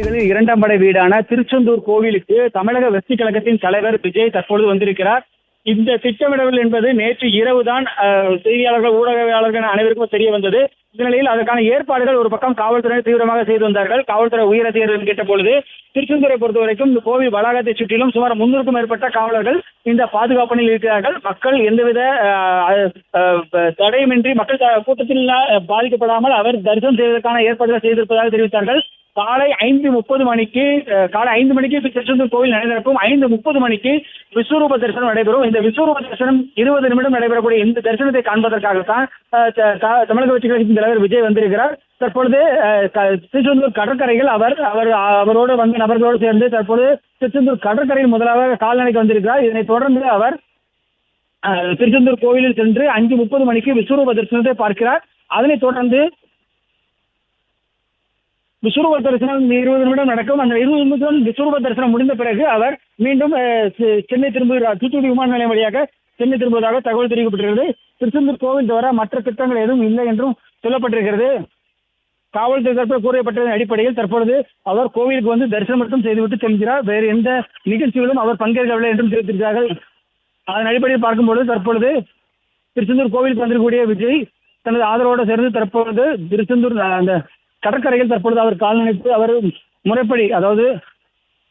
வீடுகளில் இரண்டாம் படை வீடான திருச்செந்தூர் கோவிலுக்கு தமிழக வெற்றி கழகத்தின் தலைவர் விஜய் தற்பொழுது வந்திருக்கிறார். இந்த திட்டமிடல் என்பது நேற்று இரவுதான் செய்தியாளர்கள் ஊடகவியாளர்கள் அனைவருக்கும் தெரிய வந்தது. இந்த நிலையில் அதற்கான ஏற்பாடுகள் ஒரு பக்கம் காவல்துறையினர் தீவிரமாக செய்து வந்தார்கள். காவல்துறை உயர் அதிகாரிகள் கேட்ட பொழுது திருச்செந்தூரை பொறுத்தவரைக்கும் இந்த கோவில் வளாகத்தை சுற்றிலும் சுமார் 300க்கும் மேற்பட்ட காவலர்கள் இந்த பாதுகாப்பு இருக்கிறார்கள். மக்கள் எந்தவித தடையுமின்றி மக்கள் கூட்டத்தில் பாதிக்கப்படாமல் அவர் தரிசனம் செய்வதற்கான ஏற்பாடுகள் செய்திருப்பதாக தெரிவித்தார்கள். காலை 5:30 மணிக்கு திருச்செந்தூர் கோவில் நடக்கும். 5:30 மணிக்கு விஸ்வரூப தரிசனம் நடைபெறும். இந்த விஸ்வரூப தரிசனம் 20 நிமிடம் நடைபெறக்கூடிய இந்த தரிசனத்தை காண்பதற்காகத்தான் தமிழக வெற்றி கழகத்தின் தலைவர் விஜய் வந்திருக்கிறார். தற்பொழுது திருச்செந்தூர் கடற்கரையில் அவரோடு வந்த நபர்களோடு சேர்ந்து தற்போது திருச்செந்தூர் கடற்கரையில் முதலாக கால்நடைக்கு வந்திருக்கிறார். இதனைத் தொடர்ந்து அவர் திருச்செந்தூர் கோவிலில் சென்று 5:30 மணிக்கு விஸ்வரூப தரிசனத்தை பார்க்கிறார். அதனைத் தொடர்ந்து விஸ்வரூப தரிசனம் 20 நிமிடம் நடக்கும். அந்த 20 நிமிடம் விஸ்வரூப தரிசனம் முடிந்த பிறகு அவர் மீண்டும் சென்னை திரும்புகிறார். தூத்துக்குடி விமான நிலையம் வழியாக சென்னை திரும்புவதாக தகவல் தெரிவிக்கப்பட்டிருக்கிறது. திருச்செந்தூர் கோவில் தவிர மற்ற திட்டங்கள் எதுவும் இல்லை என்றும் சொல்லப்பட்டிருக்கிறது. காவல்துறை தரப்பில் கூறப்பட்டதன் அடிப்படையில் தற்பொழுது அவர் கோவிலுக்கு வந்து தரிசனம் மட்டும் செய்துவிட்டு செல்கிறார். வேறு எந்த நிகழ்ச்சிகளும் அவர் பங்கேற்கவில்லை என்றும் தெரிவித்திருக்கிறார்கள். அதன் அடிப்படையில் பார்க்கும்பொழுது தற்பொழுது திருச்செந்தூர் கோவிலுக்கு வந்திருக்கக்கூடிய விஜய் தனது ஆதரவோடு சேர்ந்து தற்பொழுது திருச்செந்தூர் அந்த கடற்கரையில் தற்பொழுது அவர் கால் நினைத்து அவர் முறைப்படி, அதாவது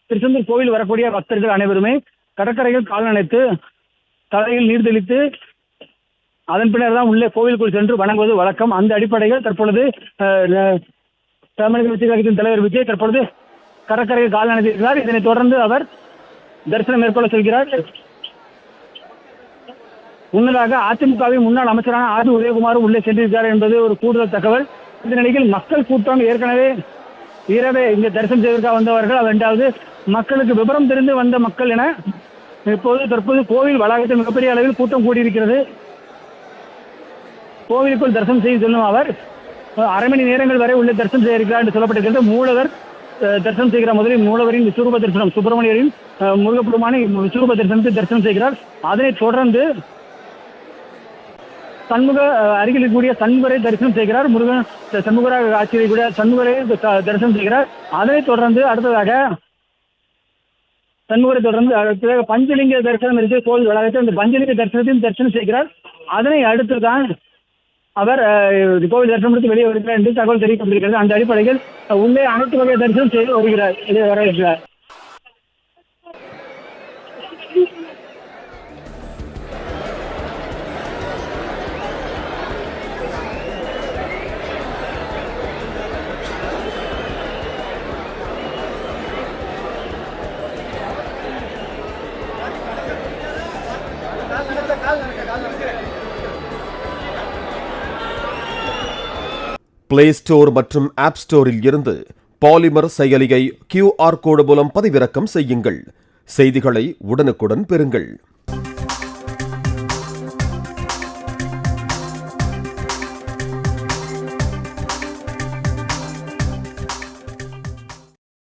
திருச்செந்தூர் கோவில் வரக்கூடிய பக்தர்கள் அனைவருமே கடற்கரையில் கால் நினைத்து தலையில் நீர் தெளித்து அதன் பின்னர் தான் உள்ளே கோவிலுக்குள் சென்று வணங்குவது வழக்கம். அந்த அடிப்படையில் தற்பொழுது தமிழக வெற்றி கழகத்தின் தலைவர் விஜய் தற்பொழுது கடற்கரையில் கால் நினைத்திருக்கிறார். இதனைத் தொடர்ந்து அவர் தரிசனம் மேற்கொள்ள செல்கிறார். முன்னதாக அதிமுகவின் முன்னாள் அமைச்சரான ஆர் உதயகுமாரும் உள்ளே சென்றிருக்கிறார் என்பது ஒரு கூடுதல் தகவல். இந்த நிலையில் மக்கள் கூட்டம் ஏற்கனவே இரவே இங்கே தரிசனம் செய்வதற்காக வந்தவர்கள், இரண்டாவது மக்களுக்கு விவரம் தெரிந்து வந்த மக்கள் என தற்போது கோவில் வளாகத்தில் மிகப்பெரிய அளவில் கூட்டம் கூடியிருக்கிறது. கோவிலுக்குள் தரிசனம் செய்து செல்லும் அவர் அரை மணி நேரங்கள் வரை உள்ளே தரிசனம் செய்ய இருக்கிறார் என்று சொல்லப்பட்டிருக்கிறது. மூலவர் தரிசனம் செய்கிற முதலில் மூலவரின் விஸ்வரூப தரிசனம், சுப்பிரமணியரின் முருகப்பெருமான விஸ்வரூப தரிசனத்தை தரிசனம் செய்கிறார். அதனைத் தொடர்ந்து சண்முக அருகில் இருக்கக்கூடிய சண்முகரை தரிசனம் செய்கிறார். முருகன் சண்முகராக ஆட்சியக்கூடிய சண்முகரை தரிசனம் செய்கிறார். அதனைத் தொடர்ந்து அடுத்ததாக பஞ்சலிங்க தரிசனம் இருக்கு கோவில் வளாகத்தில். அந்த பஞ்சலிங்க தரிசனத்தையும் தரிசனம் செய்கிறார். அதனை அடுத்துதான் அவர் கோவில் தரிசனம் முடித்து வெளியே வருகிறார் என்று தகவல் தெரிவிக்கப்பட்டிருக்கிறது. அந்த அடிப்படையில் உள்ளே அனைத்து வகை தரிசனம் செய்து வருகிறார். பிளே ஸ்டோர் மற்றும் ஆப் ஸ்டோரில் இருந்து பாலிமர் செயலியை QR கோடு மூலம் பதிவிறக்கம் செய்யுங்கள். செய்திகளை உடனுக்குடன் பெறுங்கள்.